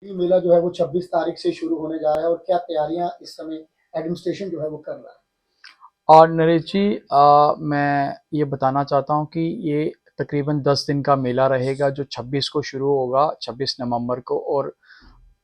ये मेला जो है वो 26 तारीख से शुरू होने जा रहा है और क्या तैयारियां इस समय एडमिनिस्ट्रेशन जो है वो कर रहा है। और नरेश जी, मैं ये बताना चाहता हूँ कि ये तकरीबन 10 दिन का मेला रहेगा जो 26 को शुरू होगा, 26 नवंबर को, और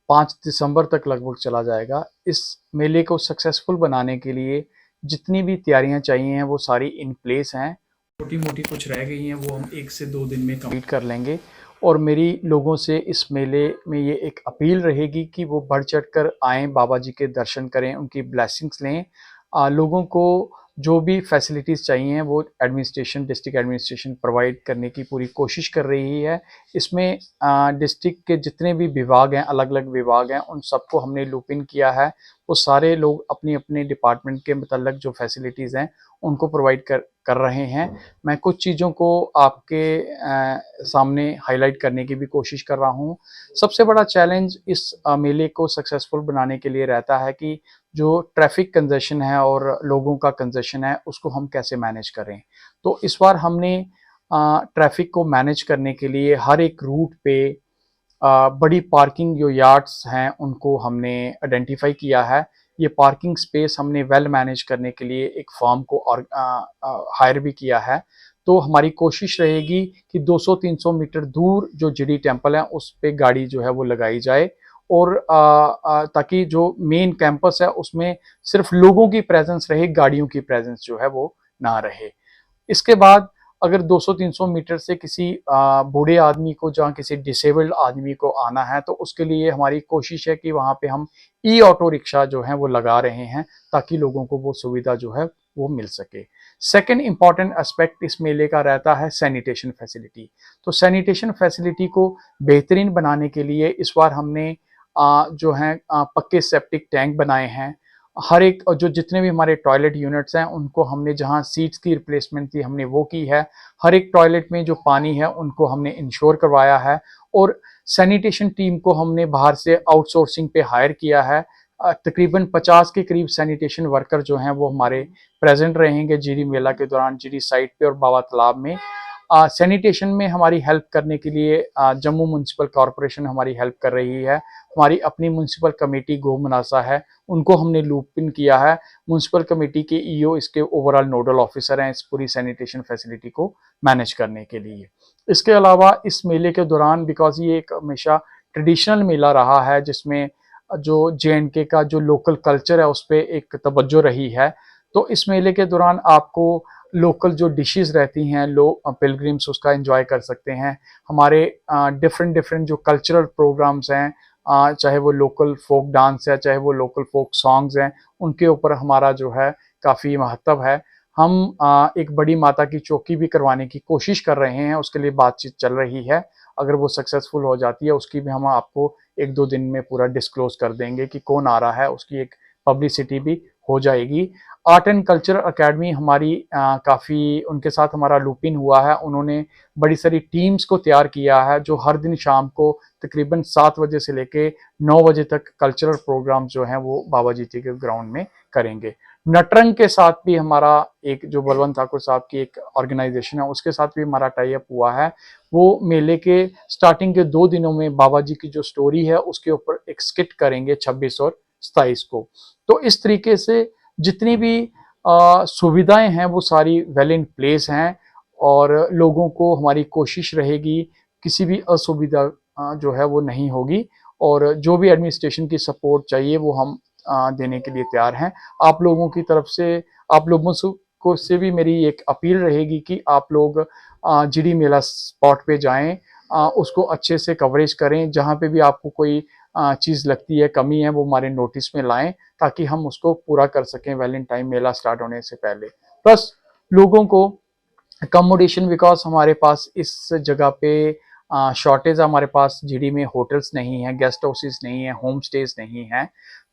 5 दिसंबर तक लगभग चला जाएगा। इस मेले को सक्सेसफुल बनाने के लिए जितनी भी तैयारियां चाहिए हैं वो सारी इन प्लेस हैं। छोटी मोटी कुछ रह गई हैं वो हम 1 से 2 दिन में कंप्लीट कर लेंगे। और मेरी लोगों से इस मेले में ये एक अपील रहेगी कि वो बढ़ चढ़ कर आएँ, बाबा जी के दर्शन करें, उनकी ब्लेसिंग्स लें। लोगों को जो भी फैसिलिटीज़ चाहिए वो एडमिनिस्ट्रेशन, डिस्ट्रिक्ट एडमिनिस्ट्रेशन प्रोवाइड करने की पूरी कोशिश कर रही है। इसमें डिस्ट्रिक्ट के जितने भी विभाग हैं, अलग अलग विभाग हैं, उन सबको हमने लूप इन किया है। वो सारे लोग अपनी अपने डिपार्टमेंट के मतलब जो फैसिलिटीज़ हैं उनको प्रोवाइड कर रहे हैं। मैं कुछ चीज़ों को आपके सामने हाईलाइट करने की भी कोशिश कर रहा हूँ। सबसे बड़ा चैलेंज इस मेले को सक्सेसफुल बनाने के लिए रहता है कि जो ट्रैफिक कंजेशन है और लोगों का कंजेशन है उसको हम कैसे मैनेज करें। तो इस बार हमने ट्रैफिक को मैनेज करने के लिए हर एक रूट पे बड़ी पार्किंग जो यार्ड्स हैं उनको हमने आइडेंटिफाई किया है। ये पार्किंग स्पेस हमने वेल मैनेज करने के लिए एक फर्म को हायर भी किया है। तो हमारी कोशिश रहेगी कि 200-300 मीटर दूर जो जीडी टेम्पल है उस पे गाड़ी जो है वो लगाई जाए, और ताकि जो मेन कैंपस है उसमें सिर्फ लोगों की प्रेजेंस रहे, गाड़ियों की प्रेजेंस जो है वो ना रहे। इसके बाद अगर 200-300 मीटर से किसी बूढ़े आदमी को, जहाँ किसी डिसेबल्ड आदमी को आना है, तो उसके लिए हमारी कोशिश है कि वहाँ पे हम ई ऑटो रिक्शा जो है वो लगा रहे हैं ताकि लोगों को वो सुविधा जो है वो मिल सके। सेकेंड इम्पॉर्टेंट एस्पेक्ट इस मेले का रहता है सैनिटेशन फैसिलिटी। तो सैनिटेशन फैसिलिटी को बेहतरीन बनाने के लिए इस बार हमने जो है पक्के सेप्टिक टैंक बनाए हैं। हर एक जो जितने भी हमारे टॉयलेट यूनिट्स हैं उनको हमने, जहाँ सीट्स की रिप्लेसमेंट थी हमने वो की है। हर एक टॉयलेट में जो पानी है उनको हमने इंश्योर करवाया है, और सैनिटेशन टीम को हमने बाहर से आउटसोर्सिंग पे हायर किया है। तकरीबन 50 के करीब सैनिटेशन वर्कर जो हैं वो हमारे प्रेजेंट रहेंगे जीडी मेला के दौरान, जीडी साइट पे और बाबा तालाब में। सैनिटेशन में हमारी हेल्प करने के लिए जम्मू म्यूनसिपल कॉरपोरेशन हमारी हेल्प कर रही है। हमारी अपनी म्यूनसिपल कमेटी गो मनासा है, उनको हमने लूप इन किया है। म्यूनसिपल कमेटी के ईओ इसके ओवरऑल नोडल ऑफिसर हैं इस पूरी सैनिटेशन फैसिलिटी को मैनेज करने के लिए। इसके अलावा इस मेले के दौरान, बिकॉज ये एक हमेशा ट्रेडिशनल मेला रहा है जिसमें जो JNK का जो लोकल कल्चर है उस पर एक तवज्जो रही है, तो इस मेले के दौरान आपको लोकल जो डिशेस रहती हैं, लोग पिलग्रिम्स उसका एंजॉय कर सकते हैं। हमारे डिफरेंट डिफरेंट जो कल्चरल प्रोग्राम्स हैं, चाहे वो लोकल फोक डांस है, चाहे वो लोकल फोक सॉन्ग्स हैं, उनके ऊपर हमारा जो है काफ़ी महत्व है। हम एक बड़ी माता की चौकी भी करवाने की कोशिश कर रहे हैं, उसके लिए बातचीत चल रही है। अगर वो सक्सेसफुल हो जाती है उसकी भी हम आपको 1-2 दिन में पूरा डिस्क्लोज कर देंगे कि कौन आ रहा है, उसकी एक पब्लिसिटी भी हो जाएगी। आर्ट एंड कल्चर अकेडमी हमारी काफ़ी, उनके साथ हमारा लूप इन हुआ है। उन्होंने बड़ी सारी टीम्स को तैयार किया है जो हर दिन शाम को तकरीबन 7 बजे से लेके 9 बजे तक कल्चरल प्रोग्राम जो हैं वो बाबा जी के ग्राउंड में करेंगे। नटरंग के साथ भी हमारा एक, जो बलवंत ठाकुर साहब की एक ऑर्गेनाइजेशन है उसके साथ भी हमारा टाई अप हुआ है। वो मेले के स्टार्टिंग के 2 दिनों में बाबा जी की जो स्टोरी है उसके ऊपर एक स्किट करेंगे 26 और 27 को। तो इस तरीके से जितनी भी सुविधाएं हैं वो सारी वेल इन प्लेस हैं, और लोगों को हमारी कोशिश रहेगी किसी भी असुविधा जो है वो नहीं होगी, और जो भी एडमिनिस्ट्रेशन की सपोर्ट चाहिए वो हम देने के लिए तैयार हैं। आप लोगों की तरफ से, आप लोगों से भी मेरी एक अपील रहेगी कि आप लोग जीडी मेला स्पॉट पे जाएं, उसको अच्छे से कवरेज करें। जहाँ पे भी आपको कोई चीज़ लगती है, कमी है, वो हमारे नोटिस में लाएं ताकि हम उसको पूरा कर सकें वैलेंटाइन मेला स्टार्ट होने से पहले। प्लस लोगों को अकोमोडेशन, बिकॉज हमारे पास इस जगह पे शॉर्टेज, हमारे पास जीडी में होटल्स नहीं है, गेस्ट हाउसेस नहीं है, होम स्टेज नहीं है,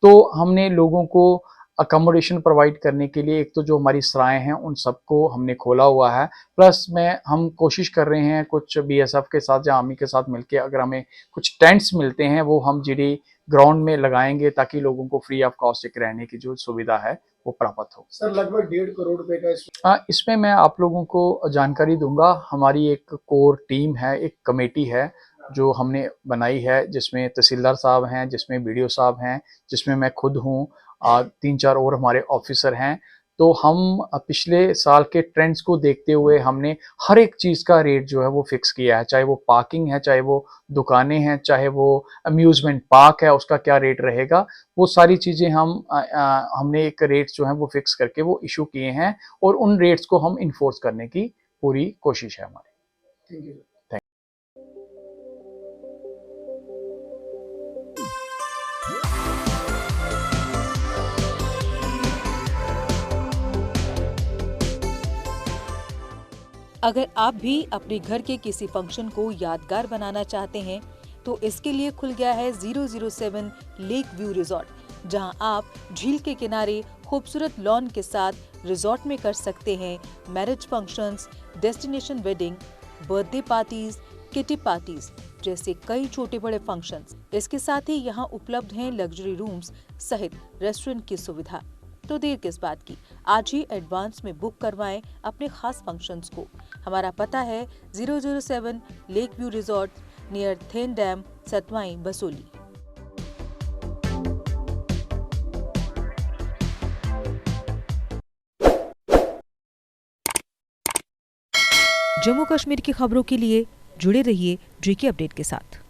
तो हमने लोगों को अकोमोडेशन प्रोवाइड करने के लिए एक तो जो हमारी सराएं हैं उन सबको हमने खोला हुआ है। प्लस में हम कोशिश कर रहे हैं कुछ BSF के साथ या आर्मी के साथ मिलकर, अगर हमें कुछ टेंट्स मिलते हैं वो हम जीडी ग्राउंड में लगाएंगे ताकि लोगों को फ्री ऑफ कॉस्ट एक रहने की जो सुविधा है वो प्राप्त हो। सर लगभग 1.5 करोड़ रुपए का इसमें मैं आप लोगों को जानकारी दूंगा। हमारी एक कोर टीम है, एक कमेटी है, जो हमने बनाई है, जिसमें तहसीलदार साहब हैं, जिसमें बीडीओ साहब हैं, जिसमें मैं खुद हूँ, 3-4 और हमारे ऑफिसर हैं। तो हम पिछले साल के ट्रेंड्स को देखते हुए हमने हर एक चीज़ का रेट जो है वो फिक्स किया है, चाहे वो पार्किंग है, चाहे वो दुकानें हैं, चाहे वो अम्यूज़मेंट पार्क है, उसका क्या रेट रहेगा, वो सारी चीज़ें हमने एक रेट्स जो हैं वो फिक्स करके वो इशू किए हैं और उन रेट्स को हम इन्फोर्स करने की पूरी कोशिश है हमारी। Thank you. अगर आप भी अपने घर के किसी फंक्शन को यादगार बनाना चाहते हैं तो इसके लिए खुल गया है 007 लेक व्यू रिजॉर्ट, जहां आप झील के किनारे खूबसूरत लॉन के साथ रिजॉर्ट में कर सकते हैं marriage functions, destination wedding, birthday parties, kitty parties जैसे कई छोटे बड़े फंक्शंस। इसके साथ ही यहाँ उपलब्ध हैं लग्जरी रूम्स सहित रेस्टोरेंट की सुविधा। तो देर किस बात की, आज ही एडवांस में बुक करवाएं अपने खास फंक्शंस को। हमारा पता है 007 lake view resort near Thein dam, Satwai, Basohli. Jammu Kashmir की खबरों के लिए जुड़े रहिए जेके अपडेट के साथ।